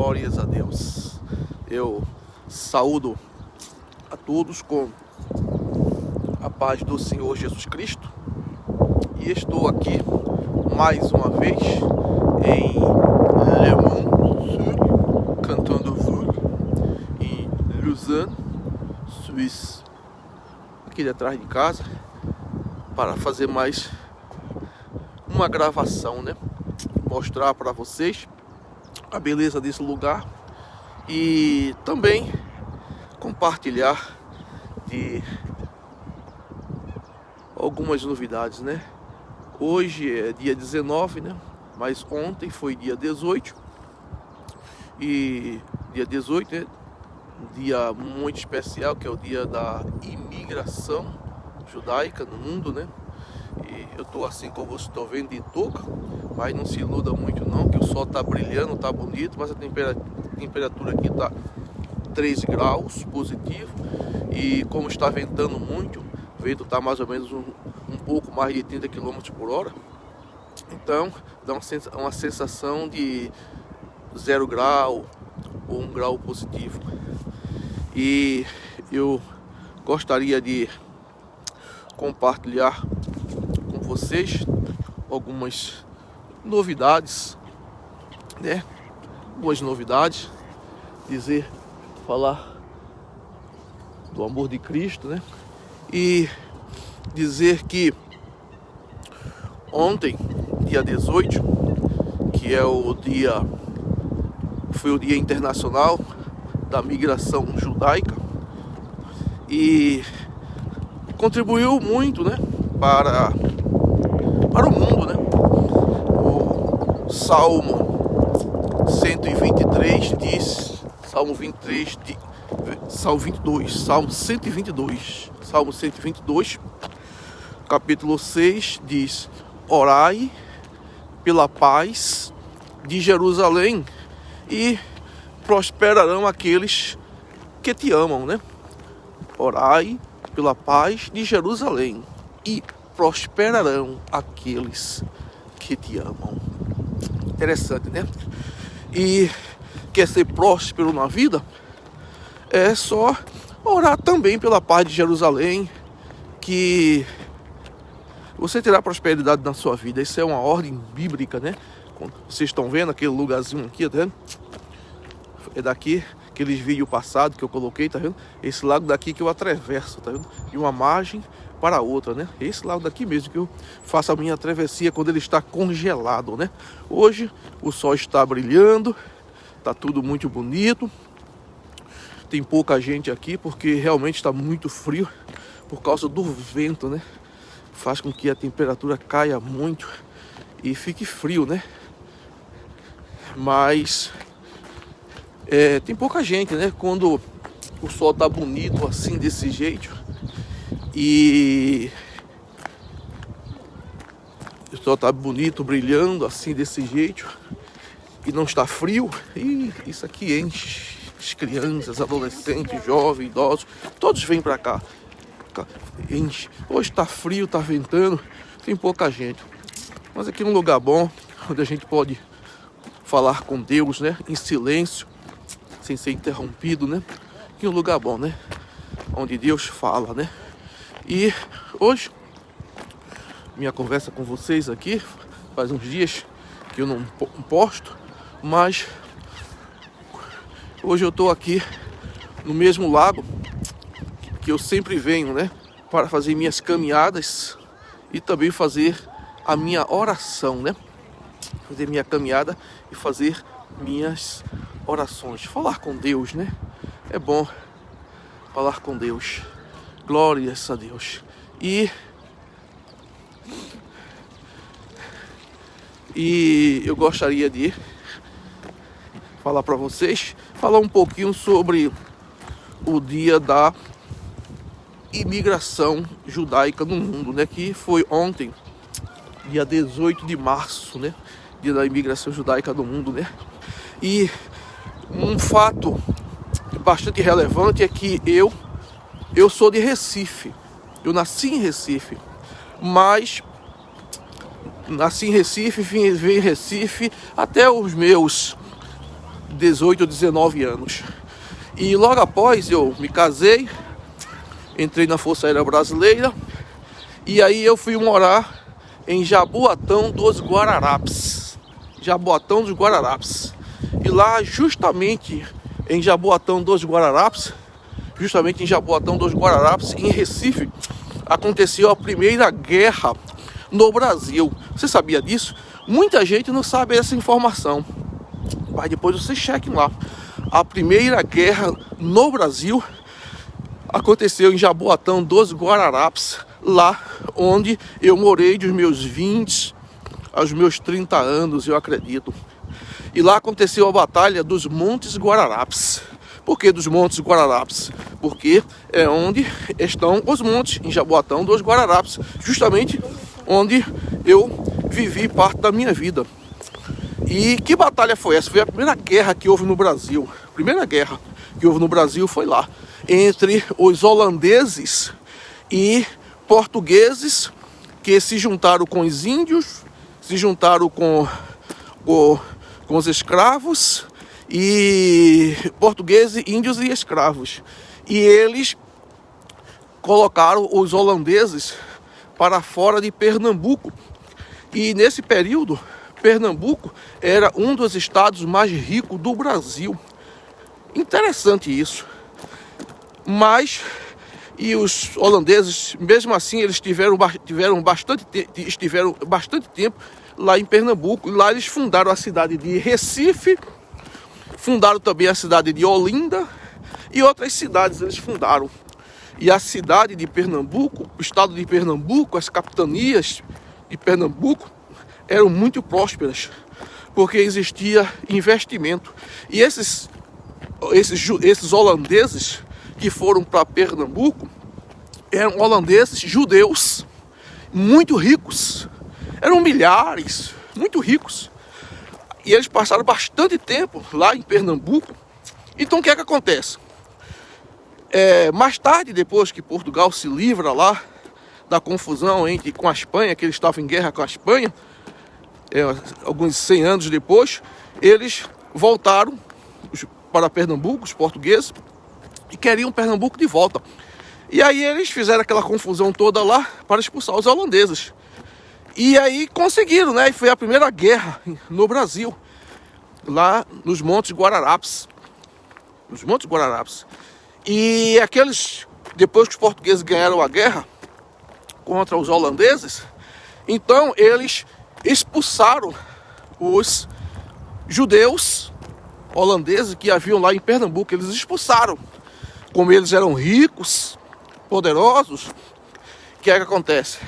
Glórias a Deus. Eu saúdo a todos com a paz do Senhor Jesus Cristo. E estou aqui mais uma vez em Le Mans, Canton de Vaud, em Lausanne, Suíça, aqui detrás de casa, para fazer mais uma gravação, né? Mostrar para vocês a beleza desse lugar e também compartilhar de algumas novidades, né? Hoje é dia 19, né? Mas ontem foi dia 18 e dia 18 é um dia muito especial, que é o dia da imigração judaica no mundo, né? E eu tô assim como vocês estão vendo de touca, mas não se iluda muito não, que o sol tá brilhando, tá bonito, mas a temperatura aqui tá 3 graus positivo e como está ventando muito, o vento tá mais ou menos um pouco mais de 30 km por hora, então dá uma sensação de 0 grau ou 1 grau positivo. E eu gostaria de compartilhar com vocês algumas novidades, né? Algumas novidades, falar do amor de Cristo, né? E dizer que ontem, dia 18, que é foi o Dia Internacional da Migração Judaica, e contribuiu muito, né, para o mundo, né? O Salmo 123 diz, Salmo 122, capítulo 6 diz: orai pela paz de Jerusalém e prosperarão aqueles que te amam, né? Orai pela paz de Jerusalém e prosperarão aqueles que te amam. Interessante, né? E quer ser próspero na vida? É só orar também pela paz de Jerusalém, que você terá prosperidade na sua vida. Isso é uma ordem bíblica, né? Vocês estão vendo aquele lugarzinho aqui, tá vendo? É daqui, aqueles vídeos passados que eu coloquei, tá vendo? Esse lago daqui que eu atravesso, tá vendo? De uma margem para a outra, né? Esse lago daqui mesmo que eu faço a minha travessia quando ele está congelado, né? Hoje o sol está brilhando, tá tudo muito bonito. Tem pouca gente aqui porque realmente está muito frio por causa do vento, né? Faz com que a temperatura caia muito e fique frio, né? Mas tem pouca gente, né? Quando o sol tá bonito assim, desse jeito, e o sol tá bonito, brilhando assim, desse jeito, e não está frio, e isso aqui enche as crianças, adolescentes, jovens, idosos, todos vêm para cá. Enche. Hoje tá frio, tá ventando, tem pouca gente, mas aqui é um lugar bom, onde a gente pode falar com Deus, né? Em silêncio, sem ser interrompido, né? Que é um lugar bom, né? Onde Deus fala, né? E hoje, minha conversa com vocês aqui, faz uns dias que eu não posto, mas hoje eu tô aqui no mesmo lago que eu sempre venho, né? Para fazer minhas caminhadas e também fazer a minha oração, né? Fazer minha caminhada e fazer minhas orações, falar com Deus, né? É bom falar com Deus. Glórias a Deus. E eu gostaria de falar para vocês, falar um pouquinho sobre o dia da imigração judaica no mundo, né? Que foi ontem, dia 18 de março, né? Dia da imigração judaica no mundo, né? E um fato bastante relevante é que eu sou de Recife. Eu nasci em Recife, mas nasci em Recife, vim em Recife até os meus 18 ou 19 anos. E logo após eu me casei, entrei na Força Aérea Brasileira, e aí eu fui morar em Jaboatão dos Guararapes. Jaboatão dos Guararapes. E lá, justamente em Jaboatão dos Guararapes, em Recife, aconteceu a Primeira Guerra no Brasil. Você sabia disso? Muita gente não sabe essa informação, mas depois vocês chequem lá. A Primeira Guerra no Brasil aconteceu em Jaboatão dos Guararapes, lá onde eu morei dos meus 20 aos meus 30 anos, eu acredito. E lá aconteceu a Batalha dos Montes Guararapes. Por que dos Montes Guararapes? Porque é onde estão os montes, em Jaboatão dos Guararapes, justamente onde eu vivi parte da minha vida. E que batalha foi essa? Foi a primeira guerra que houve no Brasil. A primeira guerra que houve no Brasil foi lá, entre os holandeses e portugueses, que se juntaram com os índios, se juntaram com os escravos, e portugueses, índios e escravos. E eles colocaram os holandeses para fora de Pernambuco. E nesse período, Pernambuco era um dos estados mais ricos do Brasil. Interessante isso. Mas, e os holandeses, mesmo assim, eles estiveram bastante tempo lá em Pernambuco. E lá eles fundaram a cidade de Recife, fundaram também a cidade de Olinda e outras cidades eles fundaram. E a cidade de Pernambuco, o estado de Pernambuco, as capitanias de Pernambuco eram muito prósperas, porque existia investimento. E esses holandeses que foram para Pernambuco eram holandeses judeus muito ricos. Eram milhares, muito ricos. E eles passaram bastante tempo lá em Pernambuco. Então o que é que acontece? Mais tarde, depois que Portugal se livra lá da confusão com a Espanha, que eles estavam em guerra com a Espanha, alguns 100 anos depois, eles voltaram para Pernambuco, os portugueses, e queriam Pernambuco de volta. E aí eles fizeram aquela confusão toda lá para expulsar os holandeses. E aí conseguiram, né? E foi a primeira guerra no Brasil, lá nos Montes Guararapes. Nos Montes Guararapes. E depois que os portugueses ganharam a guerra contra os holandeses, então eles expulsaram os judeus holandeses que haviam lá em Pernambuco. Eles expulsaram. Como eles eram ricos, poderosos, o que é que acontece?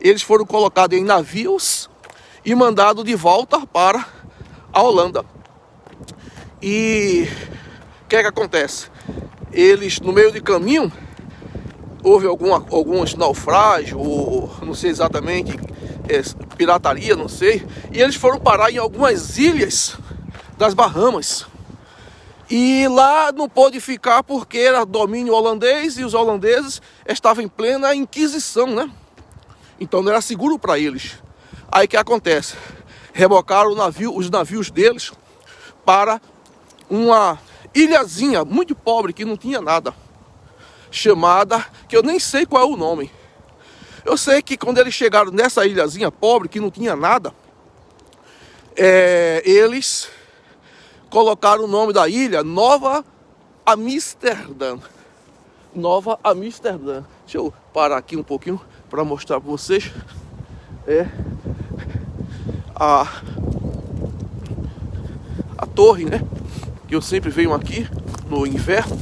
Eles foram colocados em navios e mandados de volta para a Holanda. E o que é que acontece? Eles, no meio de caminho, houve alguns naufrágios, ou não sei exatamente, pirataria, não sei. E eles foram parar em algumas ilhas das Bahamas. E lá não pôde ficar porque era domínio holandês e os holandeses estavam em plena Inquisição, né? Então não era seguro para eles. Aí o que acontece? Rebocaram os navios deles para uma ilhazinha muito pobre que não tinha nada, chamada, que eu nem sei qual é o nome. Eu sei que quando eles chegaram nessa ilhazinha pobre que não tinha nada, eles colocaram o nome da ilha Nova Amsterdã. Nova Amsterdã. Deixa eu parar aqui um pouquinho para mostrar para vocês. A torre, né? Que eu sempre venho aqui no inverno,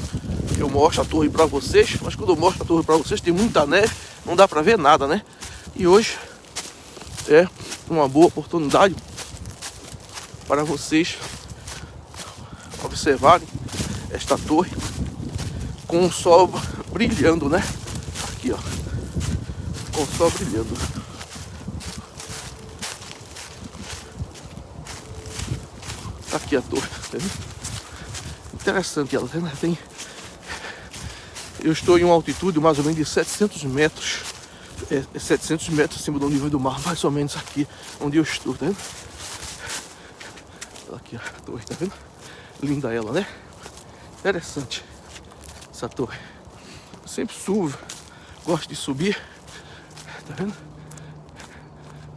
eu mostro a torre para vocês, mas quando eu mostro a torre para vocês tem muita neve, não dá para ver nada, né? E hoje é uma boa oportunidade para vocês observarem esta torre com o sol brilhando, né? Aqui, ó, com o sol brilhando. Aqui a torre, tá vendo? Interessante ela, tá vendo? Eu estou em uma altitude mais ou menos de 700 metros. 700 metros acima do nível do mar, mais ou menos aqui onde eu estou, tá vendo? Aqui a torre, tá vendo? Linda ela, né? Interessante essa torre. Eu sempre subo, gosto de subir. Tá vendo?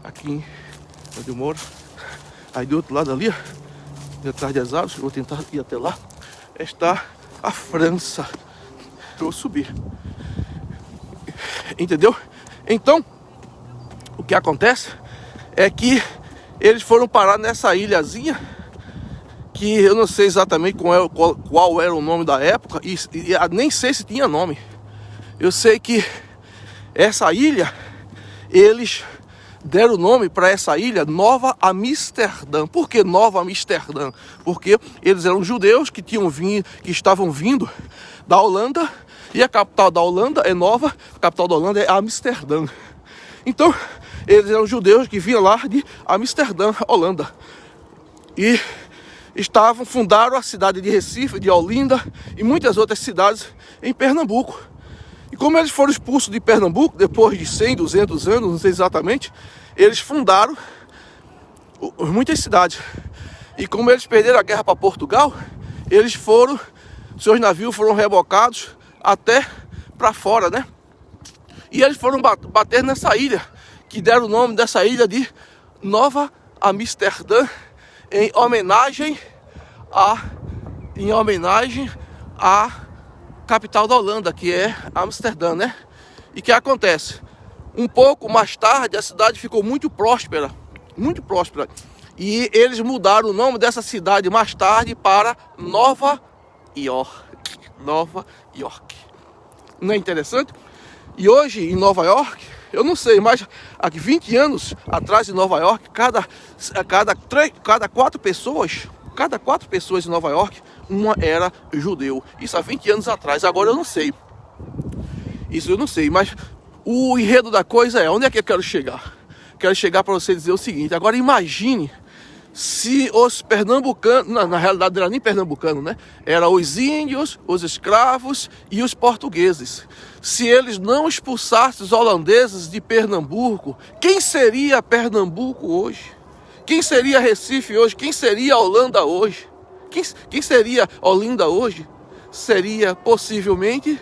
Aqui onde eu moro. Aí do outro lado ali, ó, atrás das árvores, eu vou tentar ir até lá, está a França. Eu vou subir. Entendeu? Então, o que acontece é que eles foram parar nessa ilhazinha, que eu não sei exatamente qual era o nome da época, e nem sei se tinha nome. Eu sei que essa ilha, eles deram o nome para essa ilha Nova Amsterdã. Por que Nova Amsterdã? Porque eles eram judeus que estavam vindo da Holanda, e a capital da Holanda é Nova, a capital da Holanda é Amsterdã. Então, eles eram judeus que vinham lá de Amsterdã, Holanda. E fundaram a cidade de Recife, de Olinda e muitas outras cidades em Pernambuco. E como eles foram expulsos de Pernambuco, depois de 100, 200 anos, não sei exatamente, eles fundaram muitas cidades. E como eles perderam a guerra para Portugal, seus navios foram rebocados até para fora, né? E eles foram bater nessa ilha, que deram o nome dessa ilha de Nova Amsterdã, em homenagem à capital da Holanda, que é Amsterdã, né? E o que acontece? Um pouco mais tarde, a cidade ficou muito próspera. E eles mudaram o nome dessa cidade mais tarde para Nova York. Nova York. Não é interessante? E hoje, em Nova York, eu não sei, mas há 20 anos atrás em Nova York, cada quatro pessoas em Nova York, uma era judeu. Isso há 20 anos atrás. Agora eu não sei. Isso eu não sei, mas o enredo da coisa é, onde é que eu quero chegar? Quero chegar para você dizer o seguinte: agora imagine se os pernambucanos, na realidade não era nem pernambucano, né? Era os índios, os escravos e os portugueses. Se eles não expulsassem os holandeses de Pernambuco, quem seria Pernambuco hoje? Quem seria Recife hoje? Quem seria Holanda hoje? Quem seria Olinda hoje? Seria possivelmente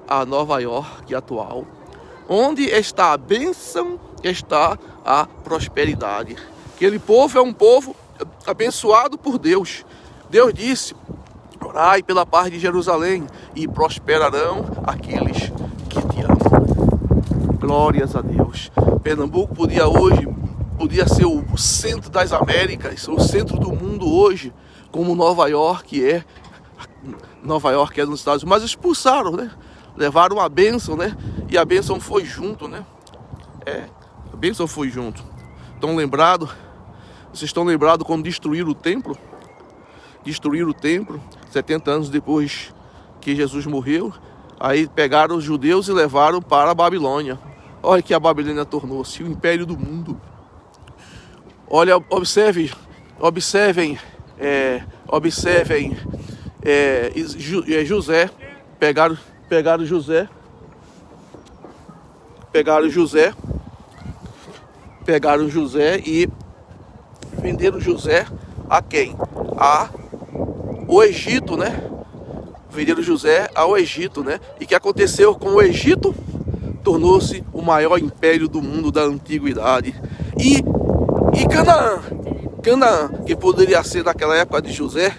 a Nova York atual. Onde está a bênção, está a prosperidade. Aquele povo é um povo abençoado por Deus. Deus disse: orai pela paz de Jerusalém e prosperarão aqueles que te amam. Glórias a Deus. Pernambuco podia ser o centro das Américas, o centro do mundo hoje, como Nova York é nos Estados Unidos. Mas expulsaram, né? Levaram a bênção, né? E a bênção foi junto, né? A bênção foi junto. Vocês estão lembrados quando destruíram o templo? Destruíram o templo, 70 anos depois que Jesus morreu. Aí pegaram os judeus e levaram para a Babilônia. Olha que a Babilônia tornou-se o império do mundo. Olha, observem José. Pegaram José e venderam José a quem? O Egito, né? Venderam José ao Egito, né? E o que aconteceu com o Egito? Tornou-se o maior império do mundo da antiguidade. E Canaã, que poderia ser naquela época de José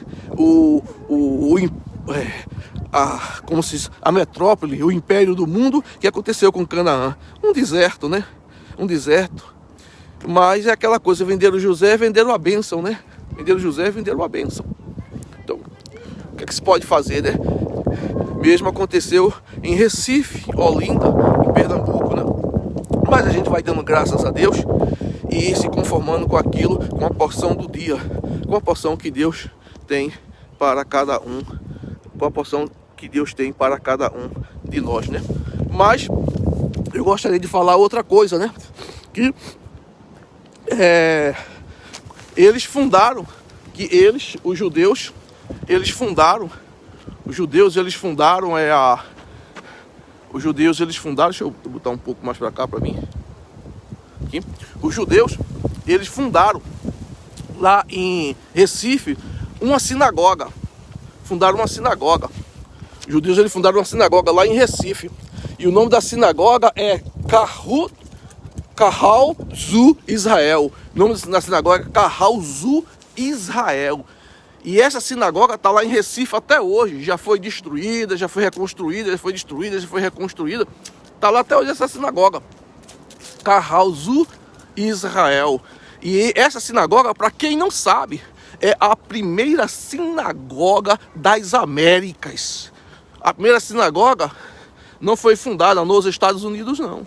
como se diz, a metrópole, o império do mundo, que aconteceu com Canaã. Um deserto, né? Um deserto. Mas é aquela coisa, venderam José, venderam a bênção, né? Venderam José, venderam a bênção. Então, o que é que se pode fazer, né? Mesmo aconteceu em Recife, Olinda, em Pernambuco, né? Mas a gente vai dando graças a Deus e se conformando com aquilo, com a porção do dia, com a porção que Deus tem para cada um, com a porção que Deus tem para cada um de nós, né? Mas eu gostaria de falar outra coisa, né? Que eles fundaram, os judeus fundaram, deixa eu botar um pouco mais para cá para mim. Aqui. Os judeus, eles fundaram lá em Recife uma sinagoga. Fundaram uma sinagoga. Os judeus, eles fundaram uma sinagoga lá em Recife. E o nome da sinagoga é Kahal Zu Israel. O nome da sinagoga é Kahal Zu Israel. E essa sinagoga está lá em Recife até hoje. Já foi destruída, já foi reconstruída, já foi destruída, já foi reconstruída. Está lá até hoje essa sinagoga. Kahal Zu Israel. E essa sinagoga, para quem não sabe, é a primeira sinagoga das Américas. A primeira sinagoga não foi fundada nos Estados Unidos, não.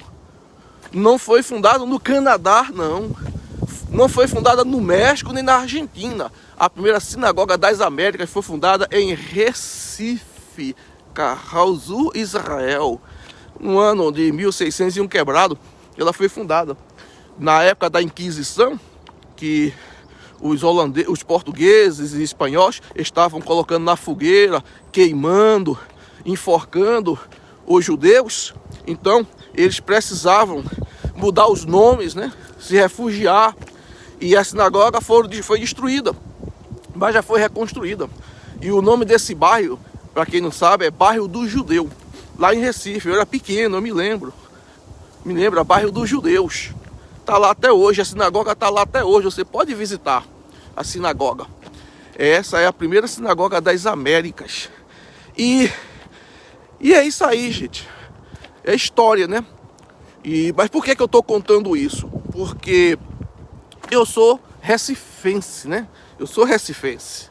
Não foi fundada no Canadá, não. Não foi fundada no México nem na Argentina. A primeira sinagoga das Américas foi fundada em Recife, Kahal Zu Israel. No ano de 1601 quebrado, ela foi fundada. Na época da Inquisição, que os portugueses e espanhóis estavam colocando na fogueira, queimando, enforcando os judeus. Então, eles precisavam mudar os nomes, né? Se refugiar. E a sinagoga foi destruída, mas já foi reconstruída. E o nome desse bairro, para quem não sabe, é Bairro do Judeu. Lá em Recife, eu era pequeno, eu me lembro. É Bairro dos Judeus. Está lá até hoje, a sinagoga está lá até hoje. Você pode visitar a sinagoga. Essa é a primeira sinagoga das Américas. E é isso aí, gente. É história, né? Mas por que eu estou contando isso? Porque eu sou recifense, né? Eu sou recifense.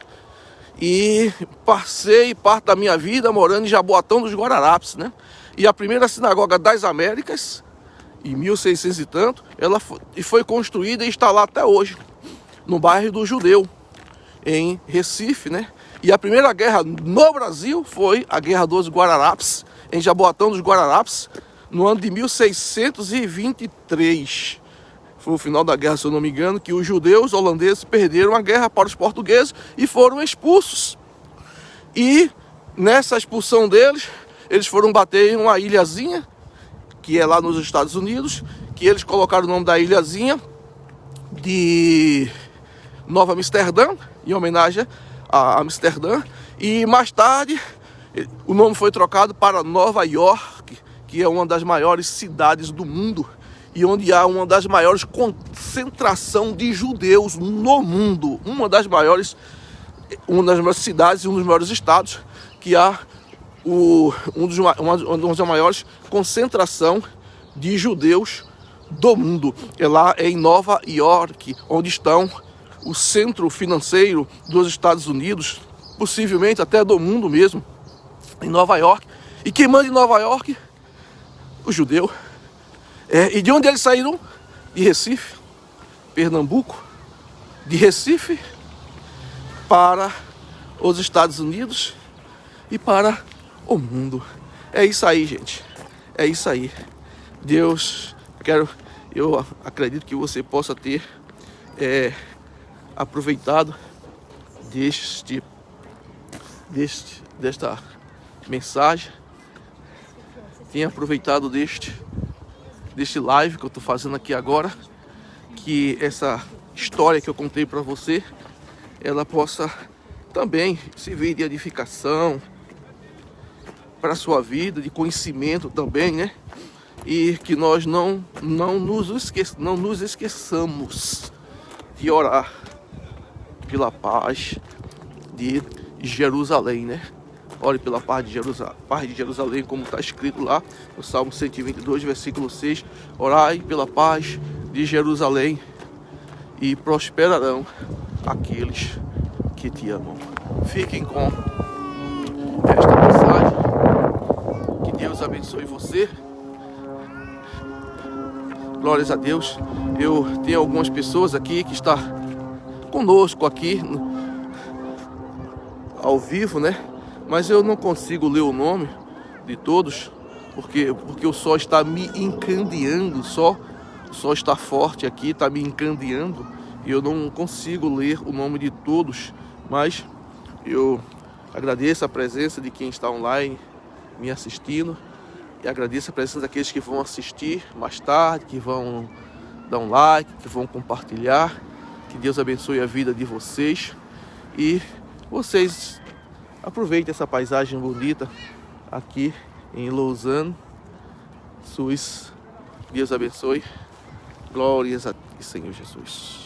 E passei parte da minha vida morando em Jaboatão dos Guararapes, né? E a primeira sinagoga das Américas, em 1600 e tanto, ela foi construída e está lá até hoje, no bairro do Judeu, em Recife, né? E a primeira guerra no Brasil foi a Guerra dos Guararapes, em Jaboatão dos Guararapes, no ano de 1623. Foi o final da guerra, se eu não me engano, que os judeus holandeses perderam a guerra para os portugueses e foram expulsos. E nessa expulsão deles, eles foram bater em uma ilhazinha, que é lá nos Estados Unidos, que eles colocaram o nome da ilhazinha de Nova Amsterdã, em homenagem a Amsterdã. E mais tarde, o nome foi trocado para Nova York, que é uma das maiores cidades do mundo e onde há uma das maiores concentrações de judeus no mundo. Uma das maiores cidades e um dos maiores estados que há uma das maiores concentrações de judeus do mundo. É lá em Nova York, onde estão o centro financeiro dos Estados Unidos, possivelmente até do mundo mesmo, em Nova York. E quem manda em Nova York? O judeu. E de onde eles saíram? De Recife, Pernambuco, de Recife para os Estados Unidos e para o mundo. É isso aí, gente. É isso aí. Eu acredito que você possa ter aproveitado desta mensagem. Tenha aproveitado deste live que eu estou fazendo aqui agora. Que essa história que eu contei para você, ela possa também servir de edificação para a sua vida, de conhecimento também, né? E que nós não nos esqueçamos de orar pela paz de Jerusalém, né? Ore pela paz de Jerusalém, como está escrito lá no Salmo 122, versículo 6. Orai pela paz de Jerusalém e prosperarão aqueles que te amam. Fiquem com esta mensagem. Que Deus abençoe você. Glórias a Deus. Eu tenho algumas pessoas aqui que estão conosco aqui ao vivo, né? Mas eu não consigo ler o nome de todos, porque o sol está me encandeando, o sol está forte aqui, está me encandeando, e eu não consigo ler o nome de todos, mas eu agradeço a presença de quem está online me assistindo, e agradeço a presença daqueles que vão assistir mais tarde, que vão dar um like, que vão compartilhar. Que Deus abençoe a vida de vocês, e vocês aproveitem essa paisagem bonita aqui em Lausanne, Suíça. Deus abençoe. Glórias a ti, Senhor Jesus.